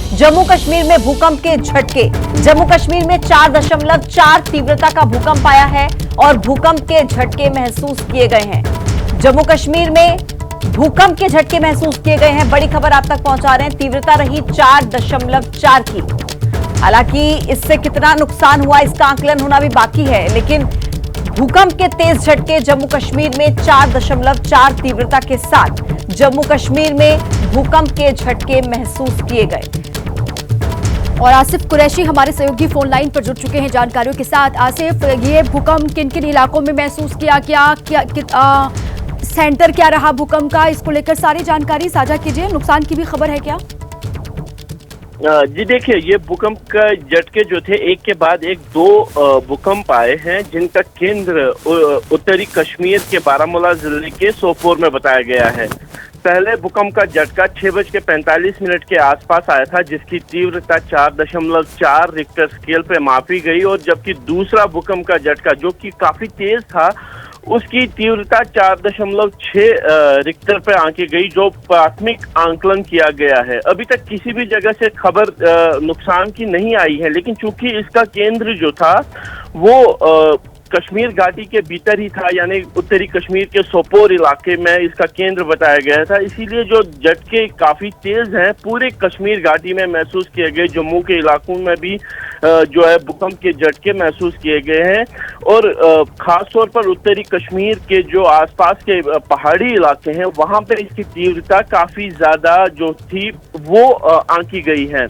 जम्मू कश्मीर में भूकंप के झटके। जम्मू कश्मीर में 4.4 तीव्रता का भूकंप आया है और भूकंप के झटके महसूस किए गए हैं। जम्मू कश्मीर में भूकंप के झटके महसूस किए गए हैं। बड़ी खबर आप तक पहुंचा रहे हैं। तीव्रता रही 4.4 की। हालांकि इससे कितना नुकसान हुआ इसका आकलन होना भी बाकी है, लेकिन भूकंप के तेज झटके जम्मू कश्मीर में 4.4 तीव्रता के साथ जम्मू कश्मीर में भूकंप के झटके महसूस किए गए। और आसिफ कुरैशी हमारे सहयोगी फोन लाइन पर जुड़ चुके हैं जानकारियों के साथ। आसिफ, ये भूकंप किन किन इलाकों में महसूस किया, सेंटर क्या रहा भूकंप का, इसको लेकर सारी जानकारी साझा कीजिए। नुकसान की भी खबर है क्या? जी देखिए, ये भूकंप का झटके जो थे एक के बाद एक दो भूकंप आए हैं, जिनका केंद्र उत्तरी कश्मीर के बारामूला जिले के सोपोर में बताया गया है। पहले भूकंप का झटका 6:45 के आसपास आया था, जिसकी तीव्रता 4.4 रिक्टर स्केल पे मापी गई, और जबकि दूसरा भूकंप का झटका जो कि काफी तेज था, उसकी तीव्रता 4.6 रिक्टर पे आंकी गई, जो प्राथमिक आंकलन किया गया है। अभी तक किसी भी जगह से खबर नुकसान की नहीं आई है, लेकिन चूंकि इसका केंद्र जो था वो कश्मीर घाटी के भीतर ही था, यानी उत्तरी कश्मीर के सोपोर इलाके में इसका केंद्र बताया गया था, इसीलिए जो झटके काफी तेज हैं पूरे कश्मीर घाटी में महसूस किए गए। जम्मू के इलाकों में भी जो है भूकंप के झटके महसूस किए गए हैं, और खास तौर पर उत्तरी कश्मीर के जो आसपास के पहाड़ी इलाके हैं वहां पे इसकी तीव्रता काफी ज्यादा जो थी वो आंकी गई है।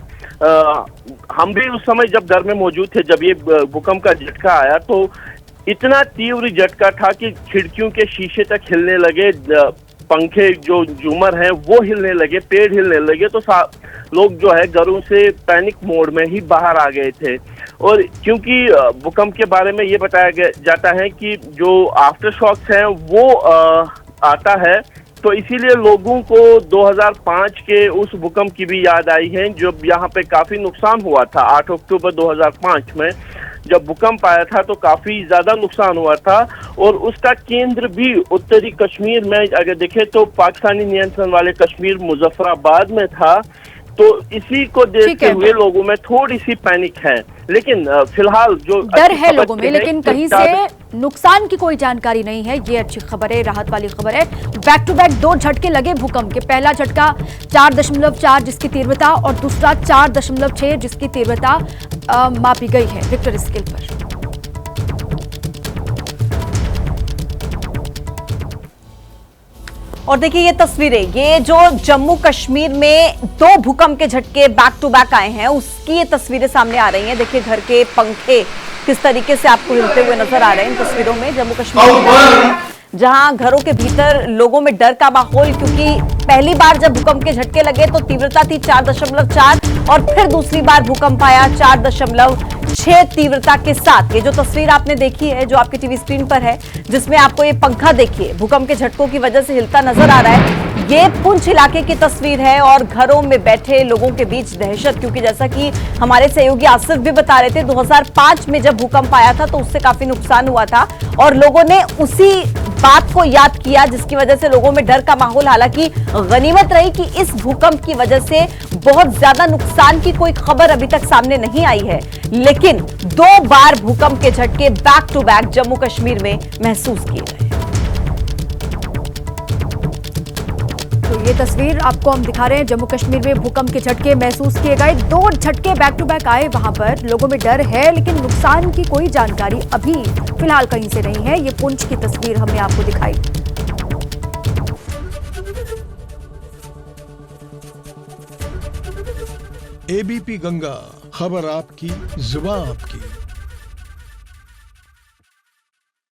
हम भी उस समय जब घर में मौजूद थे, जब ये भूकंप का झटका आया, तो इतना तीव्र झटका था कि खिड़कियों के शीशे तक हिलने लगे, पंखे जो झूमर हैं वो हिलने लगे, पेड़ हिलने लगे, तो लोग जो है घरों से पैनिक मोड में ही बाहर आ गए थे। और क्योंकि भूकंप के बारे में ये बताया जाता है कि जो आफ्टर शॉक्स हैं वो आता है, तो इसीलिए लोगों को 2005 के उस भूकंप की भी याद आई है, जब यहाँ पे काफी नुकसान हुआ था। 8 अक्टूबर 2005 में जब भूकंप आया था तो काफी ज्यादा नुकसान हुआ था, और उसका केंद्र भी उत्तरी कश्मीर में अगर देखें तो पाकिस्तानी नियंत्रण वाले कश्मीर मुजफ्फराबाद में था। तो इसी को देखते हुए लोगों में थोड़ी सी पैनिक है, लेकिन फिलहाल जो डर है लोगों में, लेकिन कहीं से नुकसान की कोई जानकारी नहीं है। ये अच्छी खबर है, राहत वाली खबर है। बैक टू बैक दो झटके लगे भूकंप के। पहला झटका 4.4 जिसकी तीव्रता, और दूसरा 4.6 जिसकी तीव्रता मापी गई है रिक्टर स्केल पर। और देखिए ये तस्वीरें, ये जो जम्मू कश्मीर में दो भूकंप के झटके बैक टू बैक आए हैं उसकी ये तस्वीरें सामने आ रही हैं। देखिए घर के पंखे किस तरीके से आपको हिलते हुए नजर आ रहे हैं इन तस्वीरों में। जम्मू कश्मीर जहां घरों के भीतर लोगों में डर का माहौल, क्योंकि पहली बार जब भूकंप के झटके लगे तो तीव्रता थी 4.4, और फिर दूसरी बार भूकंप आया 4.6 तीव्रता के साथ। ये जो तस्वीर आपने देखी है, जो आपकी टीवी स्क्रीन पर है, जिसमें आपको ये पंखा देखिए भूकंप के झटकों की वजह से हिलता नजर आ रहा है, ये पुंछ इलाके की तस्वीर है। और घरों में बैठे लोगों के बीच दहशत, क्योंकि जैसा कि हमारे सहयोगी आसिफ भी बता रहे थे, 2005 में जब भूकंप आया था तो उससे काफी नुकसान हुआ था, और लोगों ने उसी बात को याद किया, जिसकी वजह से लोगों में डर का माहौल। हालांकि गनीमत रही कि इस भूकंप की वजह से बहुत ज्यादा नुकसान की कोई खबर अभी तक सामने नहीं आई है, लेकिन 2 बार भूकंप के झटके back to back Jammu Kashmir में महसूस किए गए। तो ये तस्वीर आपको हम दिखा रहे हैं। जम्मू कश्मीर में भूकंप के झटके महसूस किए गए, 2 झटके बैक टू बैक आए। वहां पर लोगों में डर है, लेकिन नुकसान की कोई जानकारी अभी फिलहाल कहीं से नहीं है। ये पुंछ की तस्वीर हमने आपको दिखाई। एबीपी गंगा, खबर आपकी, जुबान आपकी।